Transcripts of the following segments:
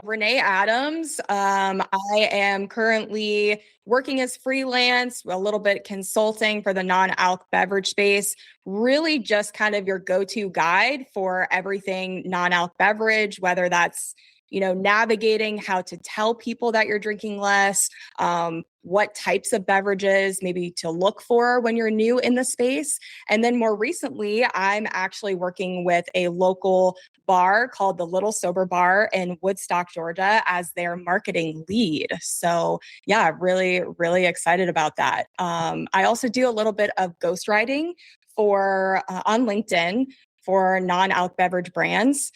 Renee Adams. I am currently working as freelance, a little bit consulting for the non-alc beverage space, really just kind of your go-to guide for everything non-alc beverage, whether that's navigating how to tell people that you're drinking less, what types of beverages maybe to look for when you're new in the space. And then more recently, I'm actually working with a local bar called the Little Sober Bar in Woodstock, Georgia, as their marketing lead. So yeah, really, really excited about that. I also do a little bit of ghostwriting for on LinkedIn for non-alc beverage brands,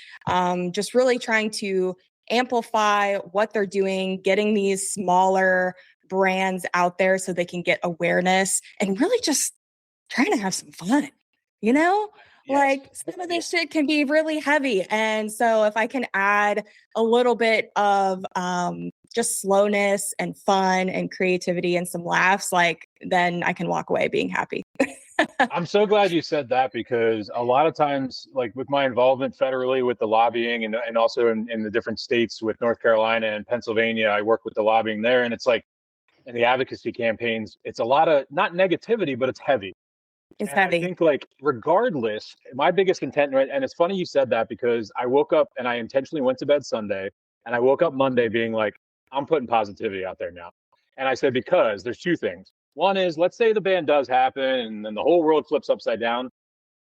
just really trying to amplify what they're doing, getting these smaller brands out there so they can get awareness and really just trying to have some fun, you know? Yes. Like some of this shit can be really heavy. And so if I can add a little bit of just slowness and fun and creativity and some laughs, like then I can walk away being happy. I'm so glad you said that because a lot of times, like with my involvement federally with the lobbying and also in the different states with North Carolina and Pennsylvania, I work with the lobbying there. And it's like, in the advocacy campaigns, it's a lot of not negativity, but it's heavy. It's And I heavy. think like regardless, my biggest contentment, and it's funny you said that because I woke up and I intentionally went to bed Sunday and I woke up Monday being like, I'm putting positivity out there now. And I said, because there's two things. One is let's say the ban does happen and then the whole world flips upside down.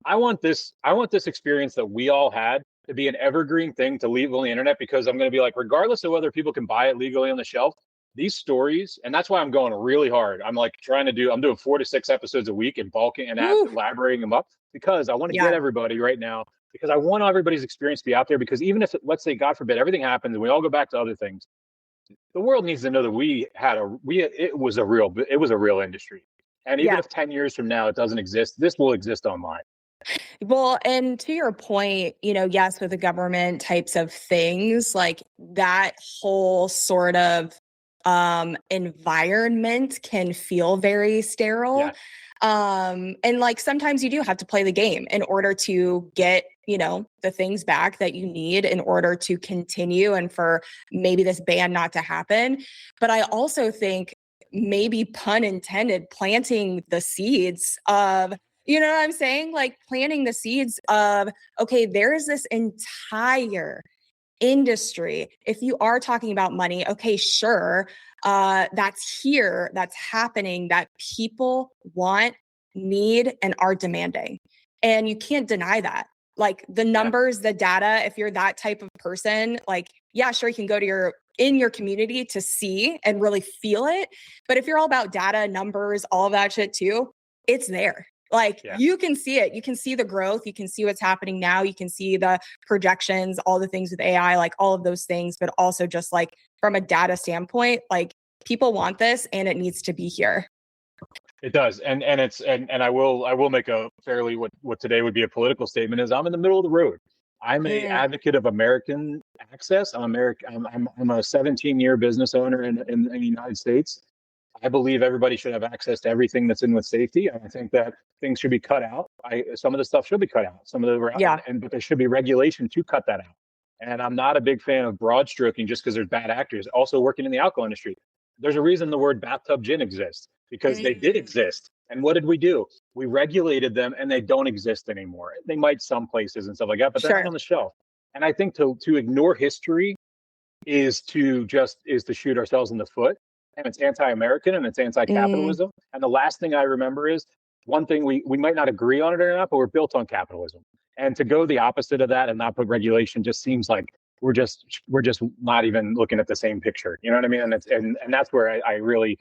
I want this experience that we all had to be an evergreen thing to leave on the internet because I'm going to be like, regardless of whether people can buy it legally on the shelf, these stories, and that's why I'm going really hard. I'm doing 4 to 6 episodes a week and bulking and Woo. elaborating them up because I want to get Yeah. everybody right now because I want everybody's experience to be out there because even if, let's say, God forbid, everything happens and we all go back to other things, the world needs to know that it was a real industry. And even Yeah. if 10 years from now it doesn't exist, this will exist online. Well, and to your point, yes, with the government types of things, like that whole sort of environment can feel very sterile. Yeah. And like sometimes you do have to play the game in order to get, the things back that you need in order to continue and for maybe this ban not to happen. But I also think maybe pun intended, planting the seeds of you know what I'm saying? Like planting the seeds of, okay, there's this entire industry. If you are talking about money, okay, sure, that's here, that's happening, that people want, need, and are demanding. And you can't deny that. Like the Yeah. numbers, the data, if you're that type of person, like, yeah, sure, you can go to in your community to see and really feel it. But if you're all about data, numbers, all of that shit too, it's there. Like Yeah. you can see it. You can see the growth. You can see what's happening now. You can see the projections, all the things with AI, like all of those things, but also just like from a data standpoint, like people want this and it needs to be here. It does, and I will make a fairly what today would be a political statement is I'm in the middle of the road. I'm a Mm, advocate of American access. I'm a 17-year business owner in the United States. I believe everybody should have access to everything that's in with safety, and I think that things should be cut out. Some of the stuff should be cut out. Some of the yeah. but there should be regulation to cut that out. And I'm not a big fan of broad stroking just because there's bad actors. Also working in the alcohol industry, there's a reason the word bathtub gin exists because they did Mm, exist. And what did we do? We regulated them and they don't exist anymore. They might some places and stuff like that, but they're not sure. on the shelf. And I think to ignore history is to shoot ourselves in the foot. And it's anti-American and it's Mm, anti-capitalism. And the last thing I remember is one thing we might not agree on it or not, but we're built on capitalism. And to go the opposite of that and not put regulation just seems like we're just not even looking at the same picture. You know what I mean? And that's where I really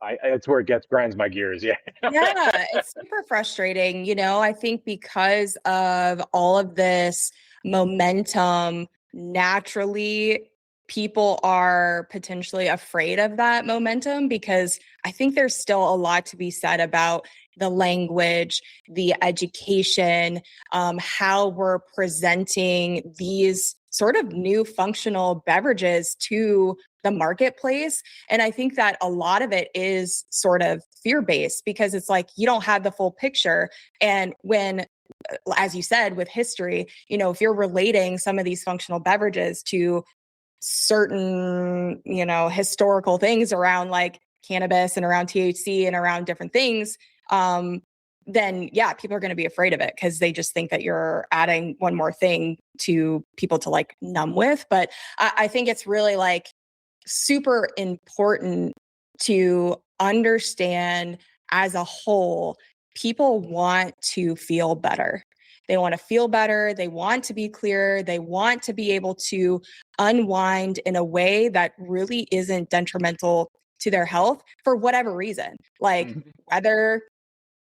it's where it grinds my gears. Yeah. yeah, it's super frustrating. I think because of all of this momentum, naturally, people are potentially afraid of that momentum because I think there's still a lot to be said about the language, the education, how we're presenting these sort of new functional beverages to the marketplace. And I think that a lot of it is sort of fear based because it's like you don't have the full picture. And when, as you said, with history, if you're relating some of these functional beverages to certain, historical things around like cannabis and around THC and around different things, then yeah, people are going to be afraid of it because they just think that you're adding one more thing to people to like numb with. But I think it's really like super important to understand as a whole, people want to feel better. They want to feel better. They want to be clearer. They want to be able to unwind in a way that really isn't detrimental to their health for whatever reason. Like whether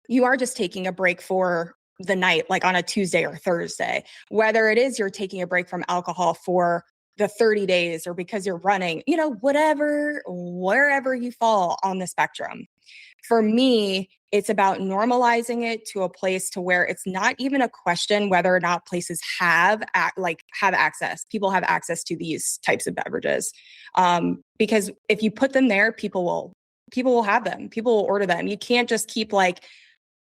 you are just taking a break for the night, like on a Tuesday or Thursday, whether it is you're taking a break from alcohol for the 30 days or because you're running, wherever you fall on the spectrum. For me, it's about normalizing it to a place to where it's not even a question whether or not places have access. People have access to these types of beverages. Because if you put them there, people will have them. People will order them. You can't just keep like,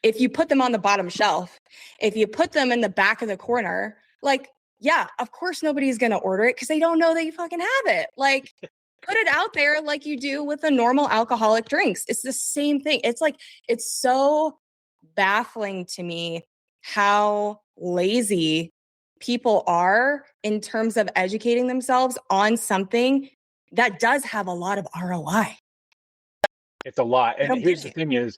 if you put them on the bottom shelf, if you put them in the back of the corner, like, yeah, of course nobody's going to order it because they don't know that you fucking have it. Like, put it out there like you do with the normal alcoholic drinks. It's the same thing. It's like, it's so baffling to me how lazy people are in terms of educating themselves on something that does have a lot of ROI. It's a lot. And here's the thing is,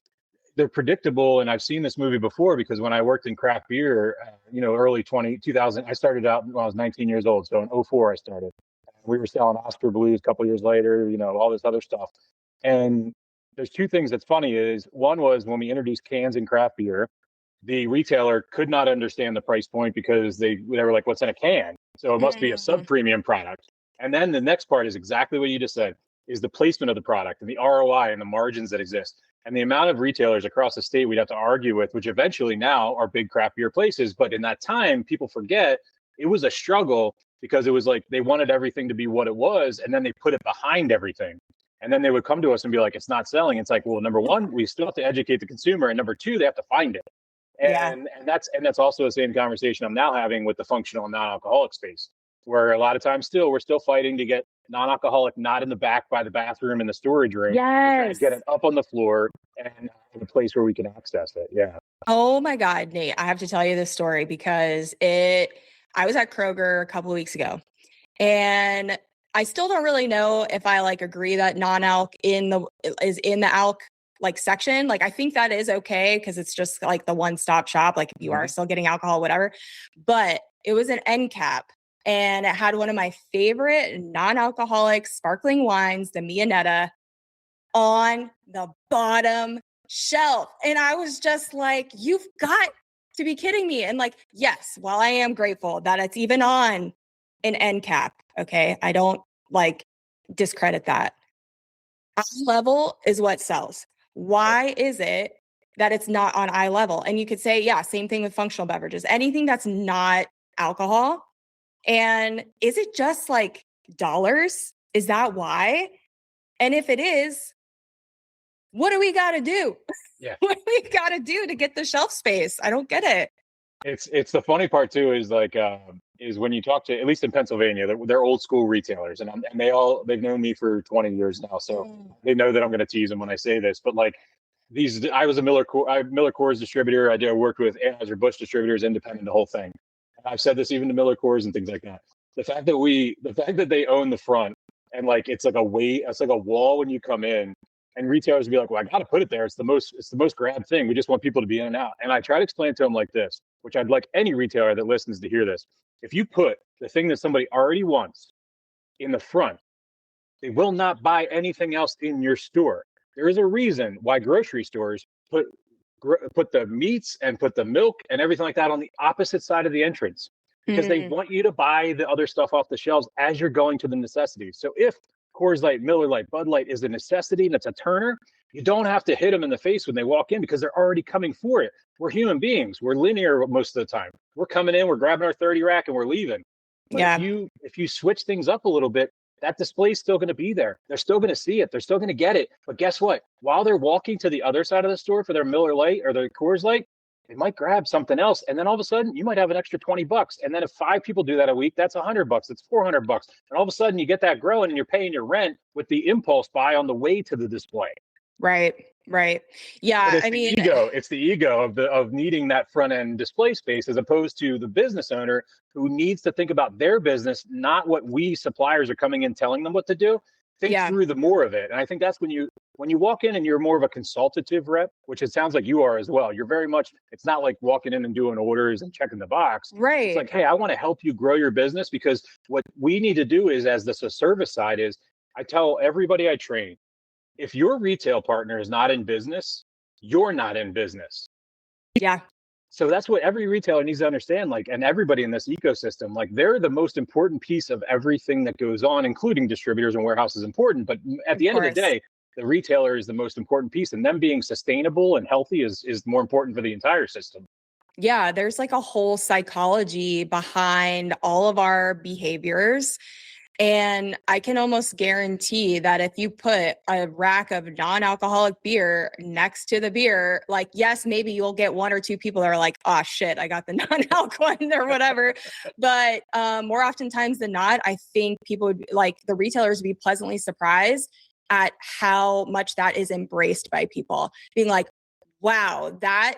they're predictable. And I've seen this movie before because when I worked in craft beer, early 2000, I started out when I was 19 years old. So in 2004, I started. We were selling Oscar Blues a couple years later, all this other stuff. And there's two things that's funny is one was when we introduced cans in craft beer, the retailer could not understand the price point because they were like, what's in a can? So it must be a sub-premium product. And then the next part is exactly what you just said, is the placement of the product and the ROI and the margins that exist. And the amount of retailers across the state we'd have to argue with, which eventually now are big craft beer places. But in that time, people forget it was a struggle because it was like they wanted everything to be what it was. And then they put it behind everything. And then they would come to us and be like, it's not selling. It's like, well, number one, we still have to educate the consumer. And number two, they have to find it. And that's also the same conversation I'm now having with the functional and non-alcoholic space, where a lot of times we're still fighting to get non-alcoholic not in the back by the bathroom in the storage room. Yes. Get it up on the floor and in a place where we can access it. Yeah. Oh my God, Nate, I have to tell you this story because I was at Kroger a couple of weeks ago and I still don't really know if I like agree that non-alc is in the alc like section. Like I think that is okay because it's just like the one-stop shop. Like if you are still getting alcohol, whatever, but it was an end cap. And it had one of my favorite non-alcoholic sparkling wines, the Mianetta, on the bottom shelf. And I was just like, you've got to be kidding me. And like, yes, while I am grateful that it's even on an end cap, okay, I don't like discredit that. Eye level is what sells. Why is it that it's not on eye level? And you could say, yeah, same thing with functional beverages, anything that's not alcohol. And is it just like dollars? Is that why? And if it is, what do we got to do? Yeah. What do we got to do to get the shelf space? I don't get it. It's the funny part too is like is when you talk to, at least in Pennsylvania, they're old school retailers and they've known me for 20 years now. So they know that I'm going to tease them when I say this, but like I was a Miller Coors distributor. I worked with Anheuser-Busch distributors, independent, the whole thing. I've said this even to Miller Coors and things like that. The fact that they own the front and like it's like a wall when you come in, and retailers will be like, well, I got to put it there. It's the most grabbed thing. We just want people to be in and out. And I try to explain to them like this, which I'd like any retailer that listens to hear this. If you put the thing that somebody already wants in the front, they will not buy anything else in your store. There is a reason why grocery stores put the meats and put the milk and everything like that on the opposite side of the entrance because they want you to buy the other stuff off the shelves as you're going to the necessities. So if Coors Light, Miller Lite, Bud Light is a necessity and it's a turner, you don't have to hit them in the face when they walk in because they're already coming for it. We're human beings. We're linear most of the time. We're coming in, we're grabbing our 30 rack and we're leaving. But if you switch things up a little bit, that display is still going to be there. They're still going to see it. They're still going to get it. But guess what? While they're walking to the other side of the store for their Miller Lite or their Coors Light, they might grab something else. And then all of a sudden you might have an extra $20. And then if 5 people do that a week, that's $100. It's $400. And all of a sudden you get that growing and you're paying your rent with the impulse buy on the way to the display. Right. Right. Yeah. But it's I the mean, ego. It's the ego of needing that front end display space, as opposed to the business owner who needs to think about their business, not what we suppliers are coming in telling them what to do. Think yeah. through the more of it. And I think that's when you walk in and you're more of a consultative rep, which it sounds like you are as well. You're very much, it's not like walking in and doing orders and checking the box. It's Right. like, hey, I want to help you grow your business, because what we need to do is, as this a service side is, I tell everybody I train, if your retail partner is not in business, you're not in business. Yeah. So that's what every retailer needs to understand, like, and everybody in this ecosystem, like, they're the most important piece of everything that goes on, including distributors and warehouses important. But at the Of end of the course. day, the retailer is the most important piece, and them being sustainable and healthy is more important for the entire system. Yeah. There's like a whole psychology behind all of our behaviors. And I can almost guarantee that if you put a rack of non-alcoholic beer next to the beer, like, yes, maybe you'll get one or two people that are like, oh shit, I got the non-alc one or whatever. But more oftentimes than not, I think people would like the retailers would be pleasantly surprised at how much that is embraced by people, being like, wow, that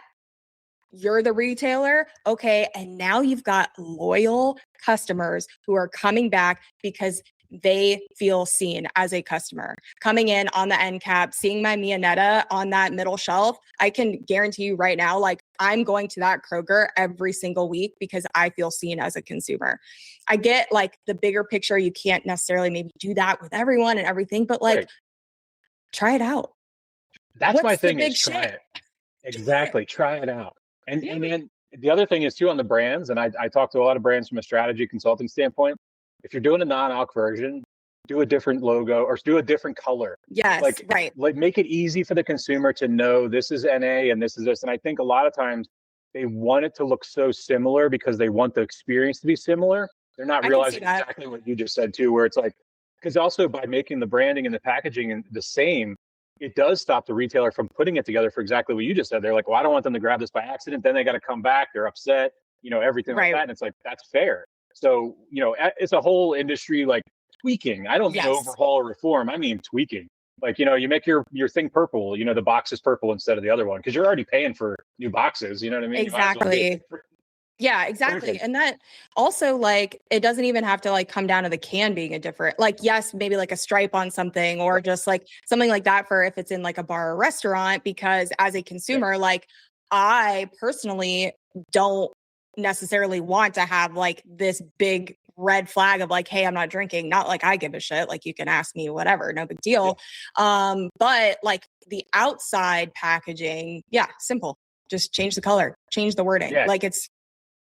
you're the retailer. Okay. And now you've got loyal customers who are coming back because they feel seen as a customer. Coming in on the end cap, seeing my Mianetta on that middle shelf, I can guarantee you right now, like, I'm going to that Kroger every single week because I feel seen as a consumer. I get like the bigger picture. You can't necessarily maybe do that with everyone and everything, but like, Right. try it out. That's my What's the thing, big is try shit? it. Exactly. Try it out. And Yeah. then the other thing is too, on the brands, and I talk to a lot of brands from a strategy consulting standpoint. If you're doing a non-alc version, do a different logo or do a different color. Yes. Right. Like make it easy for the consumer to know this is NA and this is this. And I think a lot of times they want it to look so similar because they want the experience to be similar. They're not I can see realizing that. exactly what you just said too, where it's like, because also by making the branding and the packaging and the same, it does stop the retailer from putting it together for exactly what you just said. They're like, well, I don't want them to grab this by accident. Then they got to come back. They're upset, everything like Right. that. And it's like, that's fair. So, it's a whole industry like tweaking. I don't mean Yes. overhaul or reform. I mean tweaking. Like, you make your thing purple, the box is purple instead of the other one, because you're already paying for new boxes. You know what I mean? You might as well Exactly. Yeah, exactly. perfect. And that also, like, it doesn't even have to like come down to the can being a different, like, yes, maybe like a stripe on something or just like something like that for if it's in like a bar or restaurant, because as a consumer, like, I personally don't necessarily want to have like this big red flag of like, hey, I'm not drinking. Not like I give a shit. Like, you can ask me whatever, no big deal. But like the outside packaging, yeah, simple. Just change the color, change the wording. Yeah. Like, it's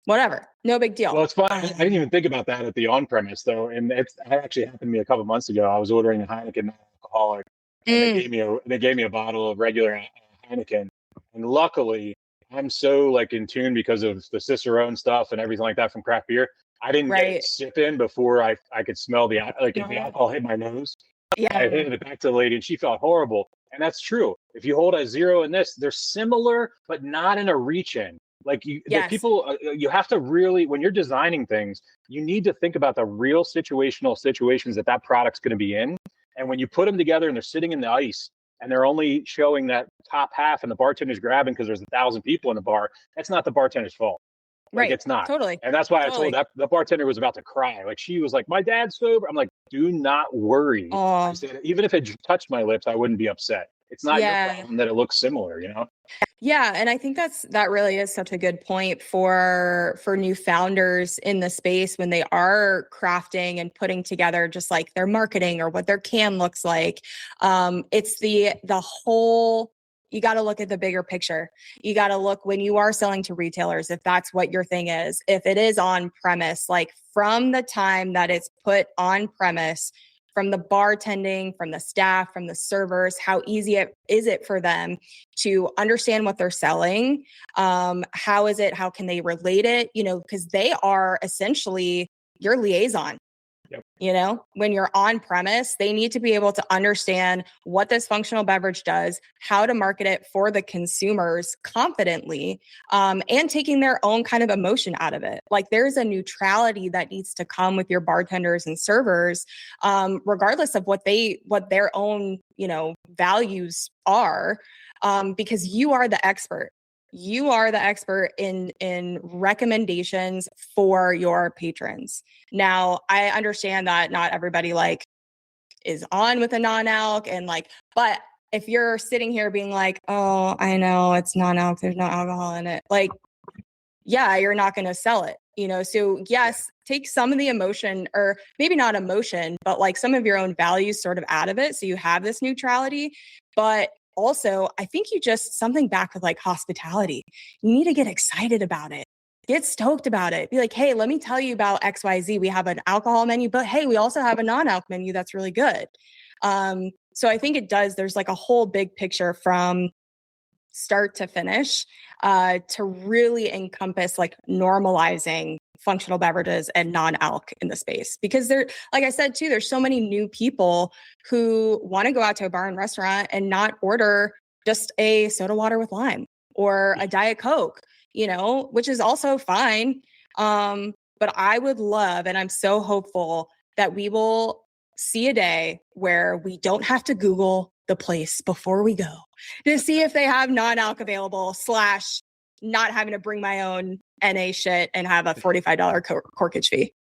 whatever, no big deal. Well, it's fun. I didn't even think about that at the on-premise though, and it actually happened to me a couple months ago. I was ordering a Heineken non-alcoholic, and they gave me a bottle of regular Heineken, and luckily I'm so like in tune because of the Cicerone stuff and everything like that from craft beer. I didn't get Right. it sip in before I could smell the if the alcohol hit my nose. I Yeah. handed it back to the lady, and she felt horrible. And that's true. If you hold a zero in this, they're similar, but not in a reach in. Like the Yes. people, you have to really, when you're designing things, you need to think about the real situations that product's going to be in. And when you put them together and they're sitting in the ice and they're only showing that top half and the bartender's grabbing because there's 1,000 people in the bar, that's not the bartender's fault. Like, Right. it's not. Totally. And that's why I Totally. told that the bartender was about to cry. Like, she was like, my dad's sober. I'm like, do not worry. I said, even if it touched my lips, I wouldn't be upset. It's not your problem that it looks similar, Yeah, and I think that really is such a good point for new founders in the space when they are crafting and putting together just like their marketing or what their can looks like. It's the whole. You got to look at the bigger picture. You got to look when you are selling to retailers, if that's what your thing is, if it is on premise, like from the time that it's put on premise, from the bartending, from the staff, from the servers, how easy is it for them to understand what they're selling? How is it? How can they relate it? Because they are essentially your liaison. Yep. You know, when you're on premise, they need to be able to understand what this functional beverage does, how to market it for the consumers confidently, and taking their own kind of emotion out of it. Like there's a neutrality that needs to come with your bartenders and servers, regardless of what their own, you know, values are, because you are the expert. You are the expert in recommendations for your patrons. Now, I understand that not everybody like is on with a non-alc and like, but if you're sitting here being like, oh, I know it's non-alc, there's no alcohol in it, like, yeah, you're not going to sell it, you know? So yes, take some of the emotion, or maybe not emotion, but like some of your own values sort of out of it. So you have this neutrality, but also I think you just something back with like hospitality. You need to get excited about it. Get stoked about it. Be like, hey, let me tell you about XYZ. We have an alcohol menu, but hey, we also have a non-alc menu that's really good. So I think it does, there's like a whole big picture from start to finish, to really encompass like normalizing functional beverages and non-alc in the space. Because there, like I said too, there's so many new people who want to go out to a bar and restaurant and not order just a soda water with lime or a Diet Coke, you know, which is also fine. But I would love, and I'm so hopeful that we will see a day where we don't have to Google the place before we go to see if they have non-alc available, / not having to bring my own NA shit and have a $45 corkage fee.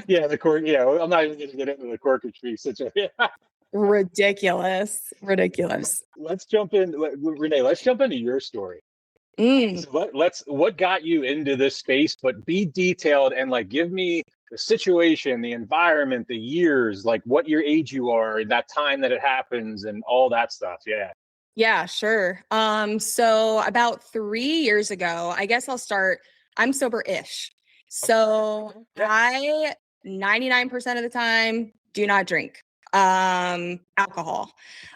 Yeah, the cork. Yeah, I'm not even going to get into the corkage fee situation. Ridiculous. Let's jump in, Renee. Let's jump into your story. So what got you into this space? But be detailed and like give me the situation, the environment, the years, like what your age you are, that time that it happens, and all that stuff. Yeah. Yeah, sure. So about 3 years ago, I guess I'll start. I'm sober-ish. So I 99% of the time do not drink alcohol.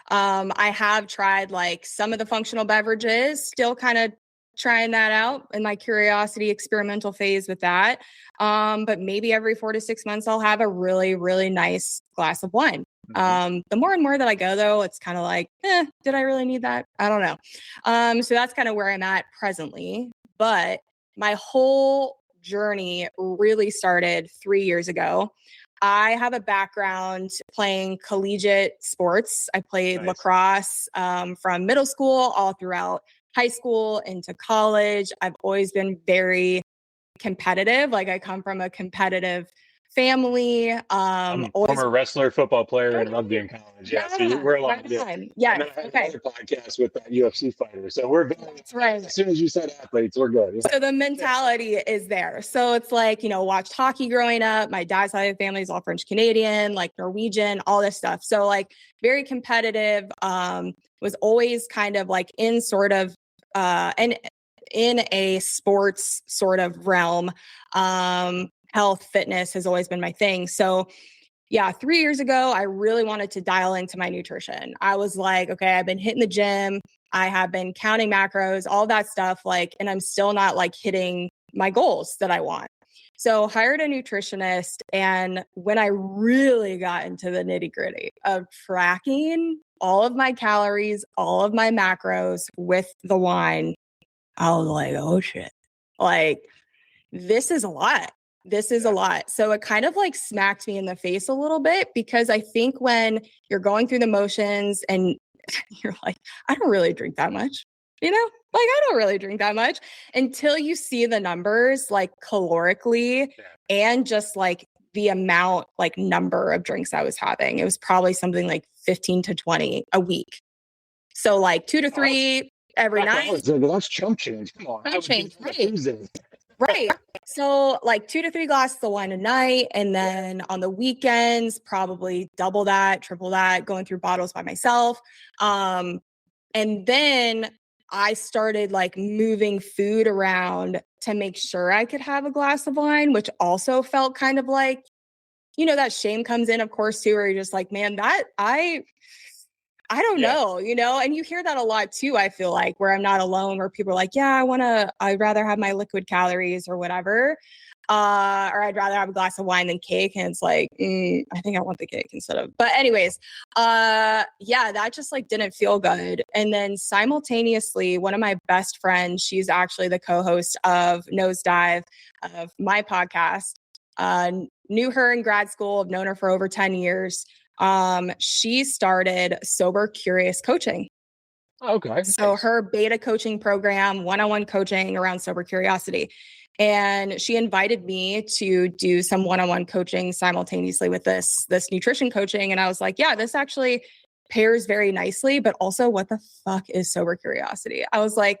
I have tried like some of the functional beverages, still kind of trying that out in my curiosity experimental phase with that. But maybe every 4 to 6 months, I'll have a really, really nice glass of wine. The more and more that I go though, it's kind of like, did I really need that? I don't know. So that's kind of where I'm at presently. But my whole journey really started 3 years ago. I have a background playing collegiate sports. I played lacrosse from middle school all throughout high school into college. I've always been very competitive. Like I come from a competitive family. I'm Always former wrestler, football player, and rugby in college. Yeah, so we're aligned. Right Yeah. on. Yes. And then I had another podcast with that UFC fighter. So we're good. That's right. As soon as you said athletes, we're good. Yeah. So the mentality is there. So it's like, you know, watched hockey growing up. My dad's side of the family is all French Canadian, like Norwegian, all this stuff. So like very competitive, was always kind of like in sort of, and in a sports sort of realm. Health, fitness has always been my thing. So yeah, 3 years ago, I really wanted to dial into my nutrition. I was like, okay, I've been hitting the gym. I have been counting macros, all that stuff, like, and I'm still not like hitting my goals that I want. So hired a nutritionist. And when I really got into the nitty gritty of tracking all of my calories, all of my macros with the wine, I was like, oh shit, like this is a lot. This is a lot. So it kind of like smacked me in the face a little bit, because I think when you're going through the motions and you're like, I don't really drink that much, you know, like I don't really drink that much until you see the numbers like calorically and just like the amount, like number of drinks I was having. It was probably something like 15 to 20 a week. So like 2 to 3 every night. That's chump change. Come on. Chump change, right. Right. So like 2 to 3 glasses of wine a night. And then on the weekends, probably double that, triple that, going through bottles by myself. And then I started like moving food around to make sure I could have a glass of wine, which also felt kind of like, you know, that shame comes in, of course, too, where you're just like, man, that I don't know, you know, and you hear that a lot too. I feel like where I'm not alone, where people are like, yeah, I'd rather have my liquid calories or whatever. or I'd rather have a glass of wine than cake. And it's like, I think I want the cake instead of, but anyways, yeah, that just like didn't feel good. And then simultaneously, one of my best friends, she's actually the co-host of Nosedive, of my podcast, knew her in grad school, I've known her for over 10 years. She started Sober Curious Coaching. Okay. So Nice. her beta coaching program, one-on-one coaching around sober curiosity. And she invited me to do some one-on-one coaching simultaneously with this nutrition coaching. And I was like, yeah, this actually pairs very nicely, but also what the fuck is sober curiosity? I was like,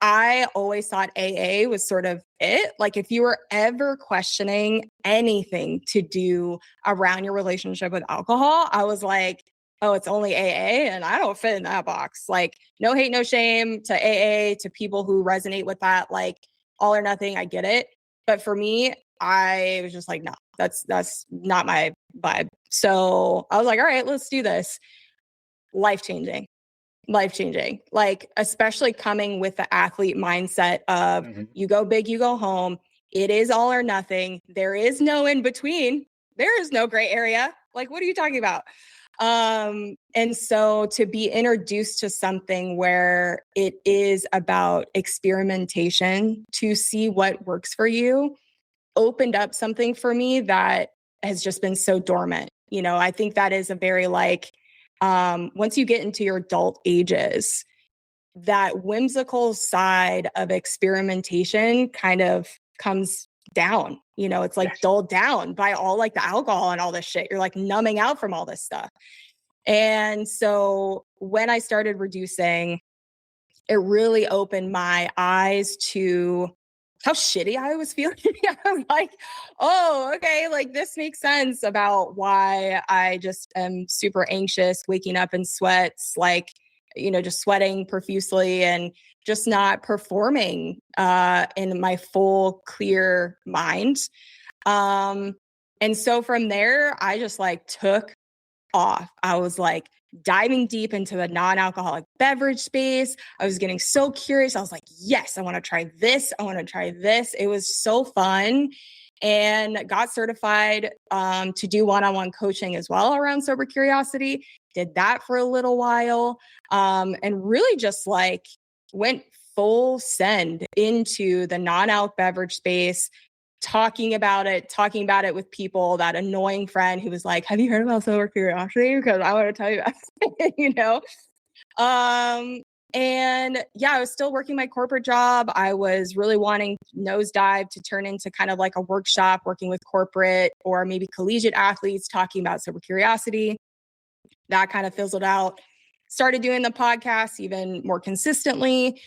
I always thought AA was sort of it. Like if you were ever questioning anything to do around your relationship with alcohol, I was like, oh, it's only AA and I don't fit in that box. Like no hate, no shame to AA, to people who resonate with that, like all or nothing, I get it. But for me, I was just like, no, that's not my vibe. So I was like, all right, let's do this. Life changing, like especially coming with the athlete mindset of you go big, you go home. It is all or nothing. There is no in between. There is no gray area. Like, what are you talking about? And so to be introduced to something where it is about experimentation to see what works for you opened up something for me that has just been so dormant. You know, I think that is a very like, once you get into your adult ages, that whimsical side of experimentation kind of comes down. You know, it's like dulled down by all like the alcohol and all this shit. You're like numbing out from all this stuff. And so when I started reducing, it really opened my eyes to how shitty I was feeling. I'm like, oh, okay, like this makes sense about why I just am super anxious, waking up in sweats, like, you know, just sweating profusely and just not performing in my full clear mind. And so from there, I just like took off. I was like diving deep into the non-alcoholic beverage space. I was getting so curious. I was like, yes, I want to try this. I want to try this. It was so fun, and got certified to do one-on-one coaching as well around sober curiosity. Did that for a little while, and really just like went full send into the non-alc beverage space, talking about it with people, that annoying friend who was like, have you heard about sober curiosity? Because I want to tell you about it, you know? And yeah, I was still working my corporate job. I was really wanting Nosedive to turn into kind of like a workshop, working with corporate or maybe collegiate athletes, talking about sober curiosity. That kind of fizzled out. Started doing the podcast even more consistently.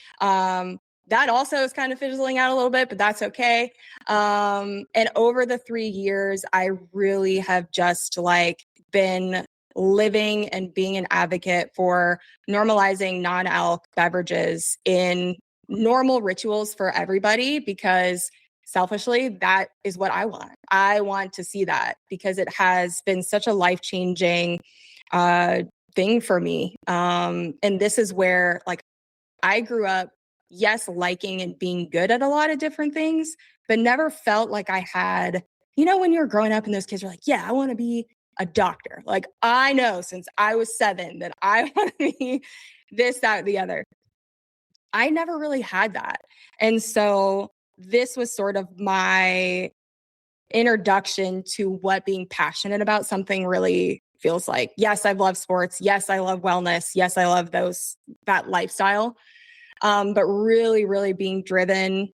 That also is kind of fizzling out a little bit, but that's okay. And over the 3 years, I really have just like been living and being an advocate for normalizing non-alc beverages in normal rituals for everybody, because selfishly, that is what I want. I want to see that because it has been such a life-changing thing for me. And this is where like I grew up, yes, liking and being good at a lot of different things, but never felt like I had, you know, when you're growing up and those kids are like, yeah, I want to be a doctor. Like I know since I was 7 that I want to be this, that, the other. I never really had that. And so this was sort of my introduction to what being passionate about something really feels like. Yes, I love sports. Yes, I love wellness. Yes, I love that lifestyle. But really, really being driven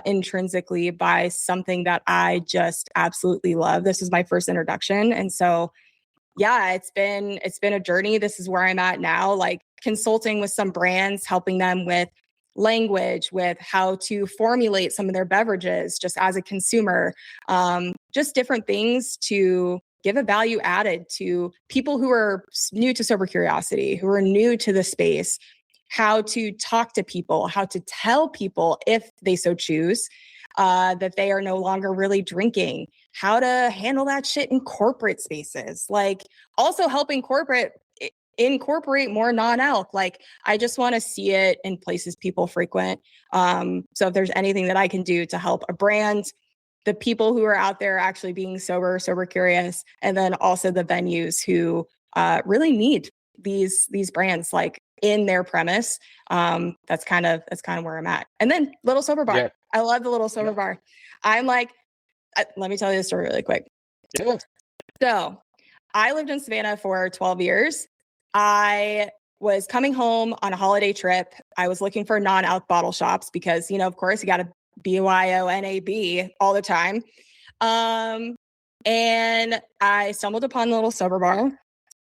intrinsically by something that I just absolutely love. This is my first introduction. And so, yeah, it's been a journey. This is where I'm at now, like consulting with some brands, helping them with language, with how to formulate some of their beverages just as a consumer, just different things to give a value added to people who are new to sober curiosity, who are new to the space, how to talk to people, how to tell people if they so choose that they are no longer really drinking, how to handle that shit in corporate spaces, like also helping corporate incorporate more non-alc. Like I just want to see it in places people frequent. So if there's anything that I can do to help a brand the people who are out there actually being sober curious, and then also the venues who really need these brands like in their premise. That's kind of where I'm at. And then Little Sober Bar. Yeah. I love the Little Sober Bar. I'm like, let me tell you the story really quick. Yeah. So I lived in Savannah for 12 years. I was coming home on a holiday trip. I was looking for non-alc bottle shops because, of course, you got to BYONAB all the time. And I stumbled upon the Little Sober Bar,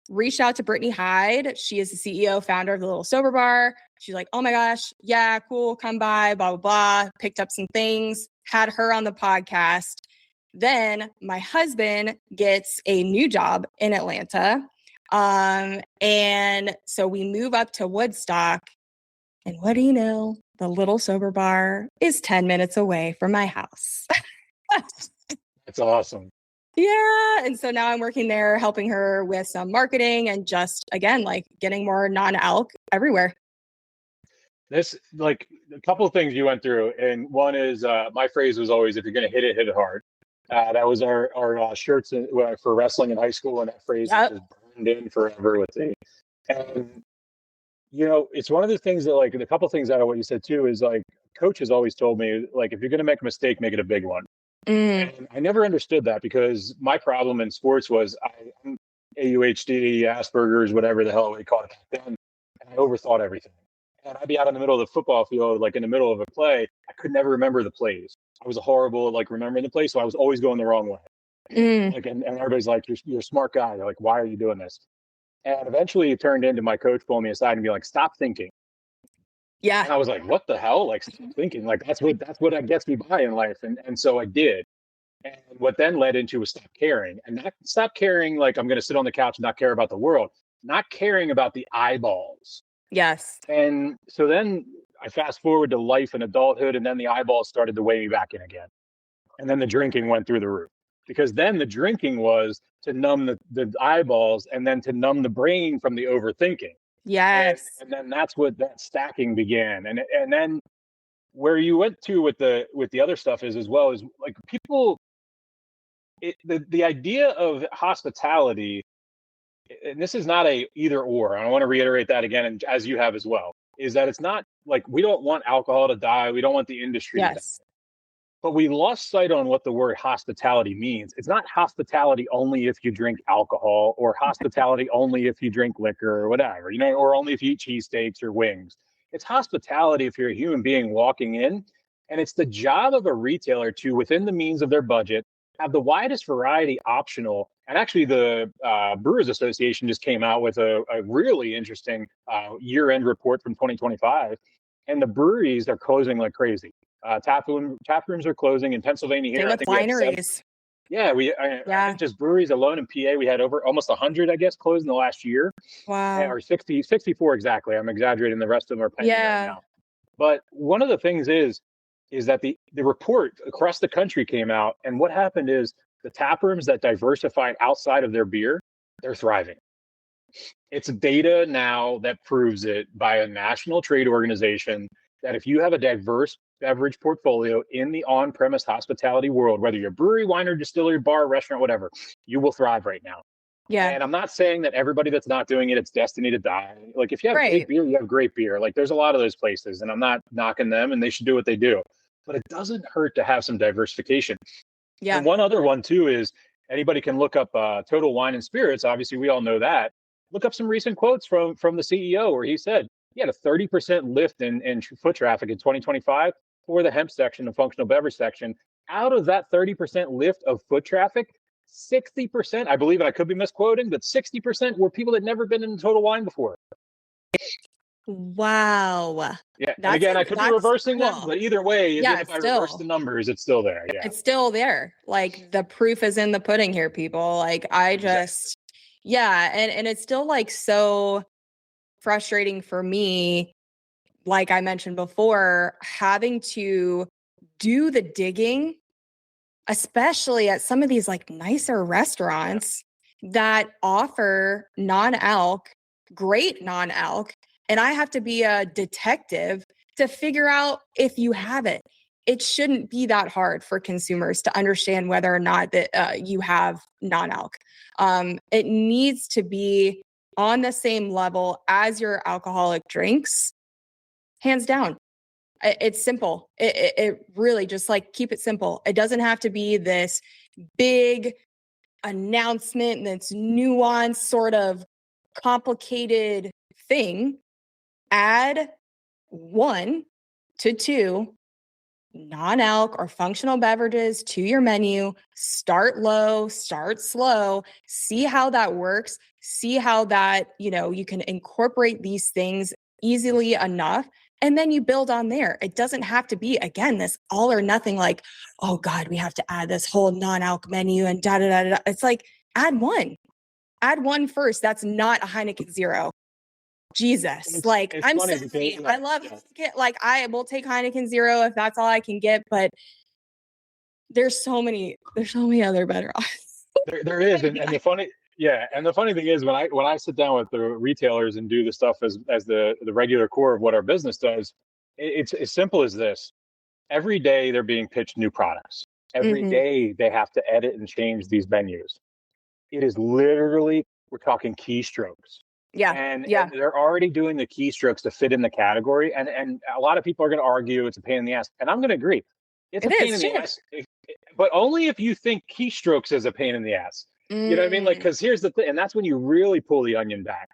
reached out to Brittany Hyde. She is the CEO, founder of the Little Sober Bar. She's like, oh my gosh, yeah, cool, come by, blah, blah, blah. Picked up some things, had her on the podcast. Then my husband gets a new job in Atlanta. And so we move up to Woodstock. And what do you know? The Little Sober Bar is 10 minutes away from my house. That's awesome. Yeah. And so now I'm working there, helping her with some marketing and just, again, like getting more non-alc everywhere. This, like, a couple of things you went through. And one is my phrase was always, if you're going to hit it hard. That was our shirts for wrestling in high school. And that phrase is just burned in forever with me. And, it's one of the things that, like, the couple of things out of what you said too is, like, coach has always told me, like, if you're going to make a mistake, make it a big one. And I never understood that because my problem in sports was I'm AUHD, Asperger's, whatever the hell we call it back then. And I overthought everything. And I'd be out in the middle of the football field, like in the middle of a play. I could never remember the plays. I was horrible at, like, remembering the plays. So I was always going the wrong way. Like, and everybody's like, you're a smart guy. They're like, why are you doing this? And eventually it turned into my coach pulling me aside and be like, stop thinking. Yeah. And I was like, what the hell? Like, stop thinking. Like, that's what gets me by in life. And so I did. And what then led into was stop caring. And not stop caring like I'm going to sit on the couch and not care about the world. Not caring about the eyeballs. Yes. And so then I fast forward to life and adulthood, and then the eyeballs started to weigh me back in again. And then the drinking went through the roof. Because then the drinking was to numb the eyeballs and then to numb the brain from the overthinking. Yes. And then that's what that stacking began. And then where you went to with the other stuff is as well is like people, the idea of hospitality, and this is not a either or. I want to reiterate that again, and as you have as well, is that it's not like we don't want alcohol to die. We don't want the industry to die. But we lost sight on what the word hospitality means. It's not hospitality only if you drink alcohol or hospitality only if you drink liquor or whatever, or only if you eat cheesesteaks or wings. It's hospitality if you're a human being walking in. And it's the job of a retailer to, within the means of their budget, have the widest variety optional. And actually, the Brewers Association just came out with a really interesting year-end report from 2025. And the breweries are closing like crazy. Tap rooms are closing in Pennsylvania here. Same with wineries. I think just breweries alone in PA, we had over almost 100, I guess, closed in the last year. Wow. Or 64 exactly. I'm exaggerating. The rest of them are pending right now. But one of the things is that the report across the country came out, and what happened is the tap rooms that diversified outside of their beer, they're thriving. It's data now that proves it by a national trade organization that if you have a diverse beverage portfolio in the on-premise hospitality world, whether you're a brewery, winery, distillery, bar, restaurant, whatever, you will thrive right now. Yeah. And I'm not saying that everybody that's not doing it, it's destined to die. Like, if you have great beer, you have great beer. Like, there's a lot of those places, and I'm not knocking them, and they should do what they do. But it doesn't hurt to have some diversification. Yeah. And one other one, too, is anybody can look up Total Wine and Spirits. Obviously, we all know that. Look up some recent quotes from the CEO where he said he had a 30% lift in foot traffic in 2025 for the hemp section, the functional beverage section. Out of that 30% lift of foot traffic, 60%, I believe, and I could be misquoting, but 60% were people that never been in Total Wine before. Wow. Yeah. And again, I could be reversing that, but either way, even if I reverse the numbers, it's still there. Yeah. It's still there. Like, the proof is in the pudding here, people. Like, and it's still like so frustrating for me, like I mentioned before, having to do the digging, especially at some of these like nicer restaurants that offer non-alc, great non-alc, and I have to be a detective to figure out if you have it. it shouldn't be that hard for consumers to understand whether or not that you have non-alc. It needs to be on the same level as your alcoholic drinks, hands down. It's simple. It really just like keep it simple. It doesn't have to be this big announcement that's nuanced, sort of complicated thing. Add 1 to 2 non-alc or functional beverages to your menu. Start low, start slow, see how that works, see how that, you can incorporate these things easily enough. And then you build on there. It doesn't have to be, again, this all or nothing like, oh God, we have to add this whole non-alc menu and da da da da. It's like, add one first. That's not a Heineken Zero. Jesus, it's I'm sorry. I love it. Like I will take Heineken Zero if that's all I can get, but there's so many other better options. There is, and the funny thing is when I sit down with the retailers and do the stuff as the regular core of what our business does, it's as simple as this. Every day they're being pitched new products. Every day they have to edit and change these menus. It is literally, we're talking keystrokes. Yeah. And they're already doing the keystrokes to fit in the category. And a lot of people are going to argue it's a pain in the ass. And I'm going to agree. It's a pain in the ass. But only if you think keystrokes is a pain in the ass. You know what I mean? Like, because here's the thing. And that's when you really pull the onion back.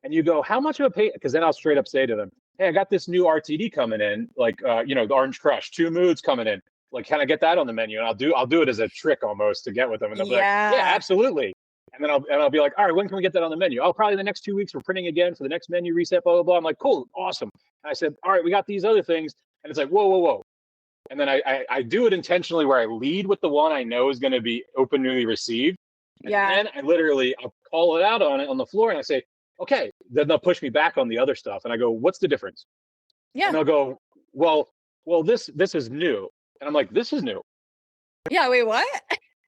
And you go, how much of a pain? Because then I'll straight up say to them, hey, I got this new RTD coming in. Like, the Orange Crush, 2 moods coming in. Like, can I get that on the menu? And I'll do it as a trick almost to get with them. And they'll be like, yeah, absolutely. And then I'll be like, all right, when can we get that on the menu? Oh, probably the next 2 weeks. We're printing again for the next menu reset, blah, blah, blah. I'm like, cool, awesome. And I said, all right, we got these other things. And it's like, whoa. And then I do it intentionally where I lead with the one I know is going to be openly received. And then I'll call it out on the floor and I say, okay, then they'll push me back on the other stuff. And I go, what's the difference? Yeah. And they'll go, well, this is new. And I'm like, this is new. Yeah, wait, what?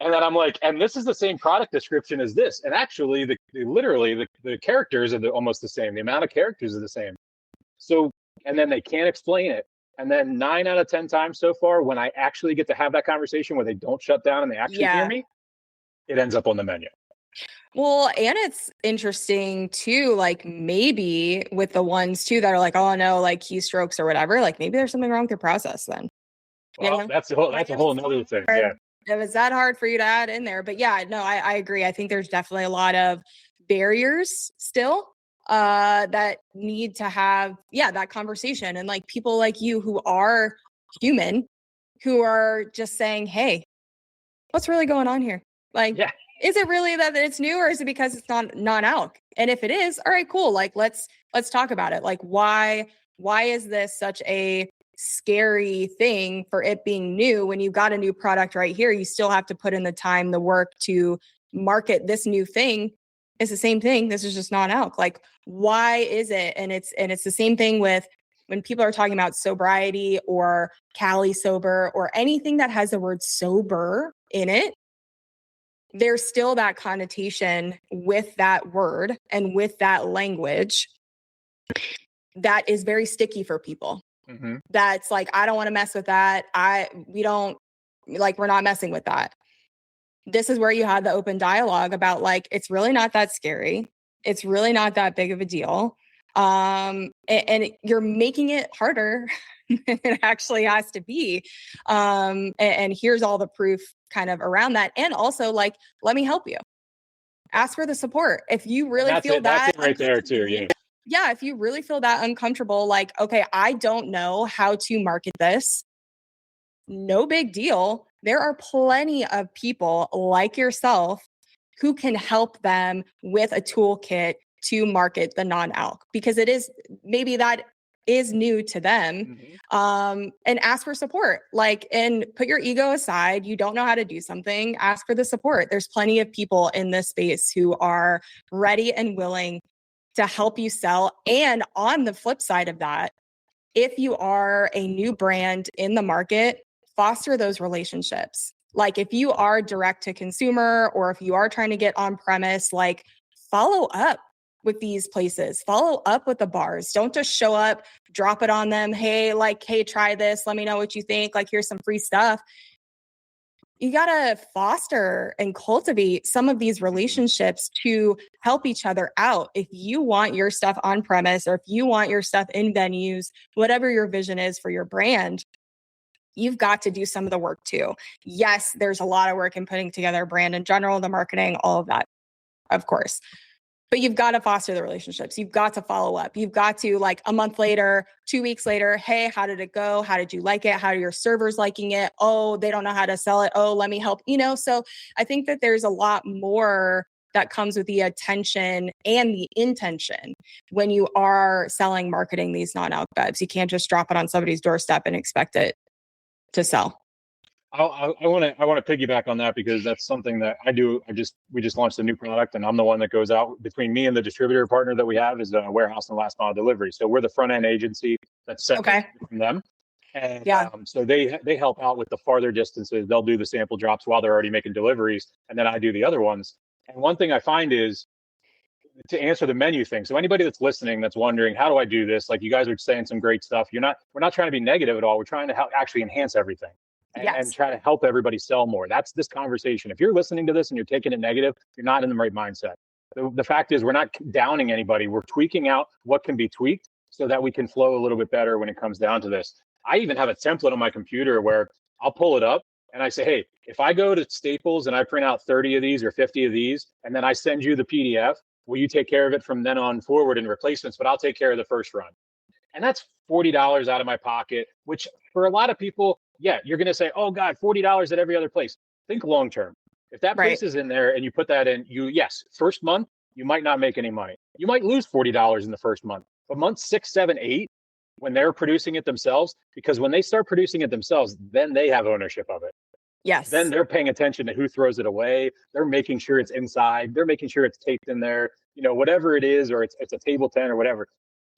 And then I'm like, and this is the same product description as this. And actually, the characters are almost the same. The amount of characters are the same. So, and then they can't explain it. And then 9 out of 10 times so far, when I actually get to have that conversation where they don't shut down and they actually hear me, it ends up on the menu. Well, and it's interesting too, like maybe with the ones too that are like, oh no, like keystrokes or whatever, like maybe there's something wrong with your process then. Well, that's a whole nother thing. Yeah. It was that hard for you to add in there. But yeah, no, I agree. I think there's definitely a lot of barriers still that need to have, that conversation. And like people like you who are human, who are just saying, hey, what's really going on here? Like, is it really that it's new or is it because it's not non-alc? And if it is, all right, cool. Like, let's talk about it. Like, why is this such a scary thing for it being new when you got a new product right here? You still have to put in the time, the work to market this new thing. It's the same thing. This is just non-alc. Like, why is it? And it's the same thing with when people are talking about sobriety or Cali sober or anything that has the word sober in it. There's still that connotation with that word and with that language that is very sticky for people. That's like, I don't want to mess with that. We're not messing with that. This is where you have the open dialogue about like, it's really not that scary. It's really not that big of a deal. And you're making it harder than it actually has to be. And here's all the proof kind of around that. And also like, let me help you. Ask for the support. If you really feel that right there too. Yeah, if you really feel that uncomfortable, like, okay, I don't know how to market this, no big deal. There are plenty of people like yourself who can help them with a toolkit to market the non-alc because maybe that is new to them. And ask for support, and put your ego aside. You don't know how to do something, ask for the support. There's plenty of people in this space who are ready and willing to help you sell. And on the flip side of that, if you are a new brand in the market, foster those relationships. Like if you are direct to consumer or if you are trying to get on premise, like follow up with these places. Follow up with the bars. Don't just show up, drop it on them. Hey, try this. Let me know what you think. Like, here's some free stuff. You got to foster and cultivate some of these relationships to help each other out. If you want your stuff on premise, or if you want your stuff in venues, whatever your vision is for your brand, you've got to do some of the work too. Yes, there's a lot of work in putting together a brand in general, the marketing, all of that, of course. But you've got to foster the relationships. You've got to follow up. You've got to, like, a month later, 2 weeks later, hey, how did it go? How did you like it? How are your servers liking it? Oh, they don't know how to sell it. Oh, let me help. So I think that there's a lot more that comes with the attention and the intention when you are selling, marketing these non-alc bevs. You can't just drop it on somebody's doorstep and expect it to sell. I want to piggyback on that, because that's something that I do. We just launched a new product, and I'm the one that goes out between me and the distributor partner that we have is a warehouse and last mile delivery. So we're the front end agency that's separate from them. And so they help out with the farther distances. They'll do the sample drops while they're already making deliveries, and then I do the other ones. And one thing I find is, to answer the menu thing. So anybody that's listening that's wondering, how do I do this? Like, you guys are saying some great stuff. We're not trying to be negative at all. We're trying to actually enhance everything. And try to help everybody sell more. That's this conversation. If you're listening to this and you're taking it negative, you're not in the right mindset. The fact is, we're not downing anybody. We're tweaking out what can be tweaked so that we can flow a little bit better when it comes down to this. I even have a template on my computer where I'll pull it up and I say, hey, if I go to Staples and I print out 30 of these or 50 of these, and then I send you the PDF, will you take care of it from then on forward in replacements? But I'll take care of the first run. And that's $40 out of my pocket, which for a lot of people, yeah, you're going to say, oh God, $40 at every other place. Think long term. If that place is in there and you put that in, yes, first month, you might not make any money. You might lose $40 in the first month. But month 6, 7, 8, when they're producing it themselves, because when they start producing it themselves, then they have ownership of it. Yes. Then they're paying attention to who throws it away. They're making sure it's inside. They're making sure it's taped in there, whatever it is, or it's a table tent or whatever.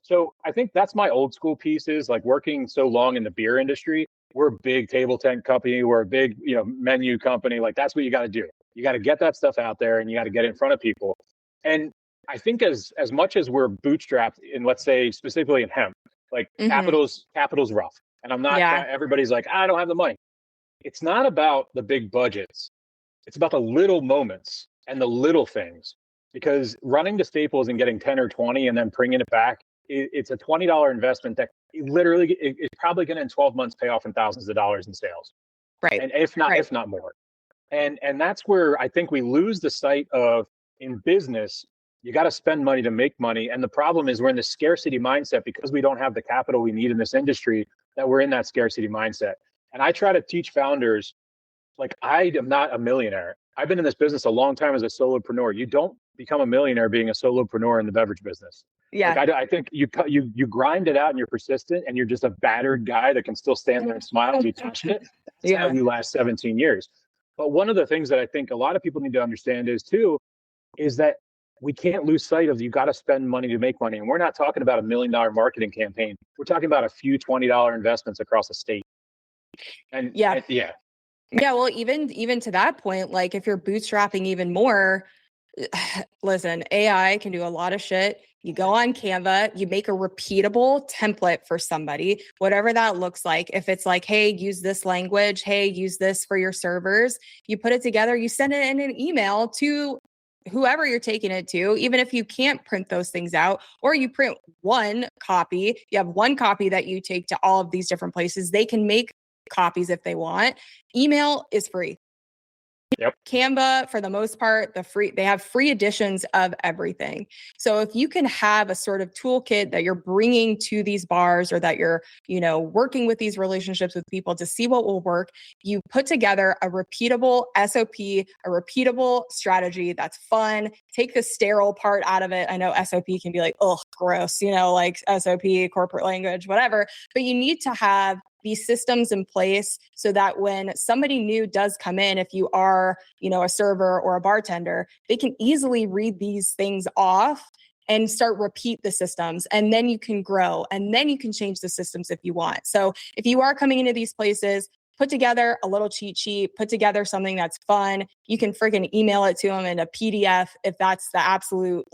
So I think that's my old school piece, is like, working so long in the beer industry. We're a big table tent company. We're a big, menu company. Like, that's what you got to do. You got to get that stuff out there, and you got to get it in front of people. And I think as much as we're bootstrapped in, let's say specifically in hemp, like capital's rough. And I'm not, everybody's like, I don't have the money. It's not about the big budgets. It's about the little moments and the little things, because running to Staples and getting 10 or 20 and then bringing it back, it's a $20 investment that literally is probably going to in 12 months pay off in thousands of dollars in sales. Right. And if not more. And that's where I think we lose the sight of, in business, you got to spend money to make money. And the problem is, we're in the scarcity mindset because we don't have the capital we need in this industry, that we're in that scarcity mindset. And I try to teach founders, like, I am not a millionaire. I've been in this business a long time as a solopreneur. You don't become a millionaire being a solopreneur in the beverage business. Yeah. Like, I think you grind it out and you're persistent, and you're just a battered guy that can still stand there and smile and be passionate. That's how you last 17 years. But one of the things that I think a lot of people need to understand is that we can't lose sight of, you got to spend money to make money. And we're not talking about $1 million marketing campaign. We're talking about a few $20 investments across a state. And well, even to that point, like, if you're bootstrapping even more, listen, AI can do a lot of shit. You go on Canva, you make a repeatable template for somebody, whatever that looks like. If it's like, hey, use this language, hey, use this for your servers, you put it together, you send it in an email to whoever you're taking it to, even if you can't print those things out, or you print one copy, you have one copy that you take to all of these different places. They can make copies if they want. Email is free. Yep. Canva, for the most part, they have free editions of everything. So if you can have a sort of toolkit that you're bringing to these bars, or that you're, working with these relationships with people to see what will work, you put together a repeatable SOP, a repeatable strategy that's fun. Take the sterile part out of it. I know SOP can be like, oh, gross, like SOP, corporate language, whatever. But you need to have these systems in place so that when somebody new does come in, if you are, a server or a bartender, they can easily read these things off and start repeat the systems. And then you can grow, and then you can change the systems if you want. So if you are coming into these places, put together a little cheat sheet, put together something that's fun. You can freaking email it to them in a PDF if that's the absolute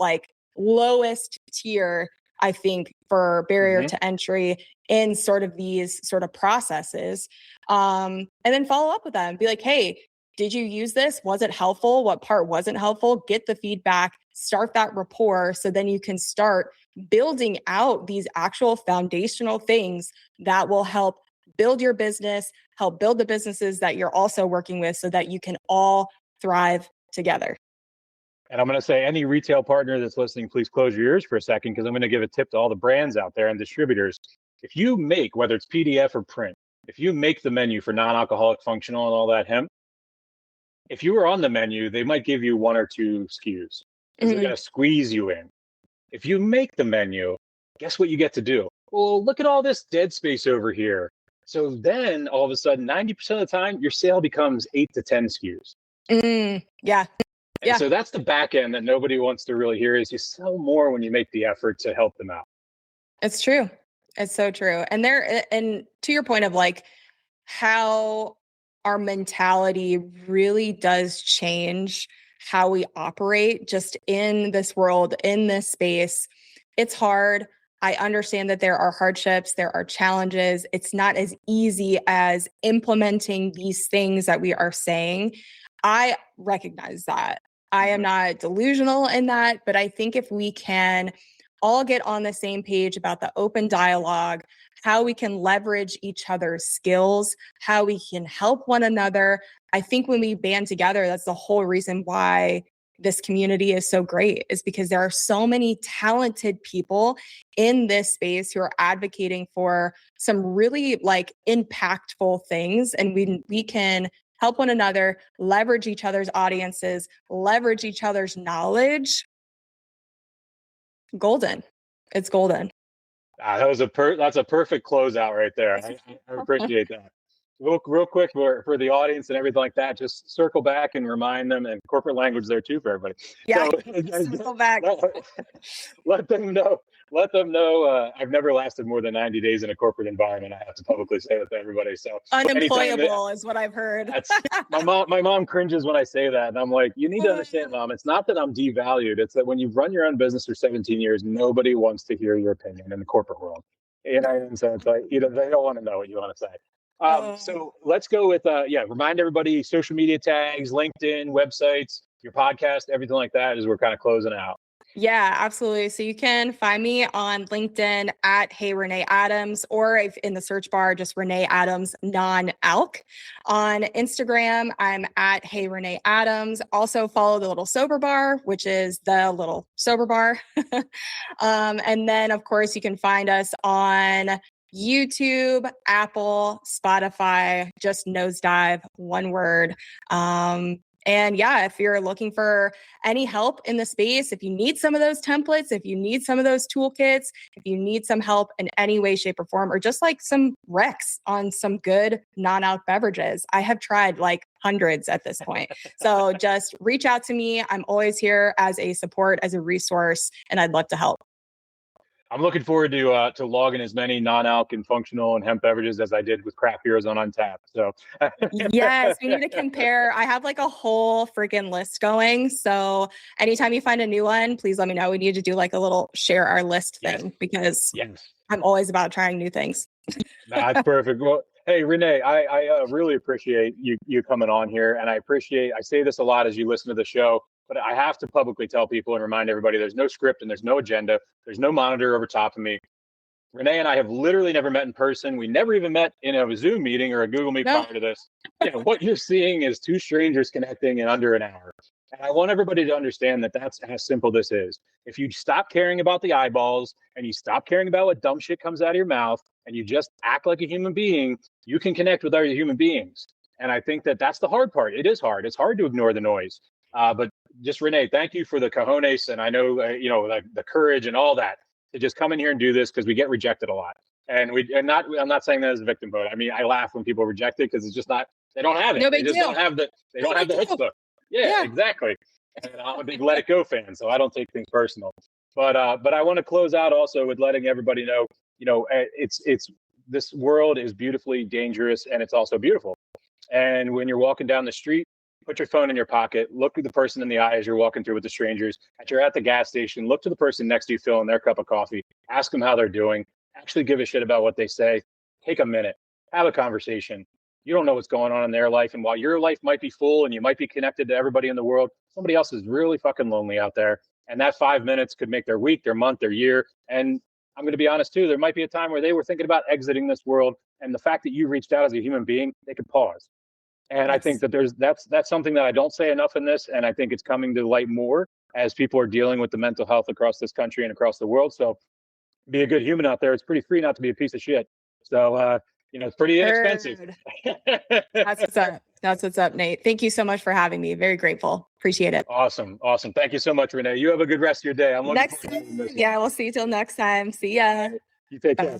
lowest tier, I think, for barrier Mm-hmm. to entry in sort of these sort of processes. And then follow up with them, be like, hey, did you use this? Was it helpful? What part wasn't helpful? Get the feedback, start that rapport. So then you can start building out these actual foundational things that will help build your business, help build the businesses that you're also working with so that you can all thrive together. And I'm going to say, any retail partner that's listening, please close your ears for a second, because I'm going to give a tip to all the brands out there and distributors. If you make, whether it's PDF or print, if you make the menu for non-alcoholic, functional, and all that hemp, if you were on the menu, they might give you 1 or 2 SKUs because they're going to squeeze you in. If you make the menu, guess what you get to do? Well, look at all this dead space over here. So then all of a sudden, 90% of the time, your sale becomes 8 to 10 SKUs. Yeah. And so that's the back end that nobody wants to really hear, is you sell more when you make the effort to help them out. It's true. It's so true. And to your point of like how our mentality really does change how we operate just in this world, in this space. It's hard. I understand that there are hardships, there are challenges. It's not as easy as implementing these things that we are saying. I recognize that. I am not delusional in that, but I think if we can all get on the same page about the open dialogue, how we can leverage each other's skills, how we can help one another. I think when we band together, that's the whole reason why this community is so great, is because there are so many talented people in this space who are advocating for some really like impactful things. And we can help one another, leverage each other's audiences, leverage each other's knowledge. Golden. It's golden. That's a perfect closeout right there. I appreciate that. Real quick for the audience and everything like that, just circle back and remind them, and corporate language there too for everybody. Yeah, circle back. Let them know. I've never lasted more than 90 days in a corporate environment. I have to publicly say that to everybody. So unemployable is what I've heard. My mom cringes when I say that, and I'm like, you need to understand, Mom. It's not that I'm devalued. It's that when you've run your own business for 17 years, nobody wants to hear your opinion in the corporate world. And so it's like, they don't want to know what you want to say. So let's go with, remind everybody, social media tags, LinkedIn, websites, your podcast, everything like that, as we're kind of closing out. Yeah, absolutely. So you can find me on LinkedIn at Hey Renee Adams, or if in the search bar, just Renee Adams non-alc. On Instagram, I'm at Hey Renee Adams. Also follow the little sober bar, which is the little sober bar. And then of course you can find us on YouTube, Apple, Spotify, just Nosedive, one word. And yeah, if you're looking for any help in the space, if you need some of those templates, if you need some of those toolkits, if you need some help in any way, shape, or form, or just like some recs on some good non-alc beverages, I have tried like hundreds at this point. So just reach out to me. I'm always here as a support, as a resource, and I'd love to help. I'm looking forward to logging as many non-alc and functional and hemp beverages as I did with craft beers on Untappd. So yes, we need to compare. I have like a whole freaking list going. So anytime you find a new one, please let me know. We need to do like a little share our list thing, because I'm always about trying new things. That's perfect. Well, hey, Renee, I really appreciate you coming on here. And I say this a lot as you listen to the show, but I have to publicly tell people and remind everybody, there's no script and there's no agenda. There's no monitor over top of me. Renee and I have literally never met in person. We never even met in a Zoom meeting or a Google Meet prior to this. What you're seeing is two strangers connecting in under an hour. And I want everybody to understand that that's how simple this is. If you stop caring about the eyeballs and you stop caring about what dumb shit comes out of your mouth and you just act like a human being, you can connect with other human beings. And I think that that's the hard part. It is hard. It's hard to ignore the noise. But just Renee, thank you for the cojones, and I know the courage and all that to just come in here and do this, because we get rejected a lot. I'm not saying that as a victim vote. I mean, I laugh when people reject it because it's just not, they don't have it. No they big just deal. don't have the chutzpah. Yeah, exactly. And I'm a big Let It Go fan, so I don't take things personal. But I want to close out also with letting everybody know, it's this world is beautifully dangerous, and it's also beautiful. And when you're walking down the street, put your phone in your pocket, look at the person in the eye as you're walking through with the strangers. As you're at the gas station, look to the person next to you filling their cup of coffee, ask them how they're doing, actually give a shit about what they say. Take a minute, have a conversation. You don't know what's going on in their life. And while your life might be full and you might be connected to everybody in the world, somebody else is really fucking lonely out there. And that 5 minutes could make their week, their month, their year. And I'm going to be honest too, there might be a time where they were thinking about exiting this world. And the fact that you reached out as a human being, they could pause. And I think that that's something that I don't say enough in this. And I think it's coming to light more as people are dealing with the mental health across this country and across the world. So be a good human out there. It's pretty free not to be a piece of shit. So, it's pretty inexpensive. That's what's up. That's what's up, Nate. Thank you so much for having me. Very grateful. Appreciate it. Awesome. Thank you so much, Renee. You have a good rest of your day. I'm looking forward to this. Yeah, we'll see you till next time. See ya. You take care.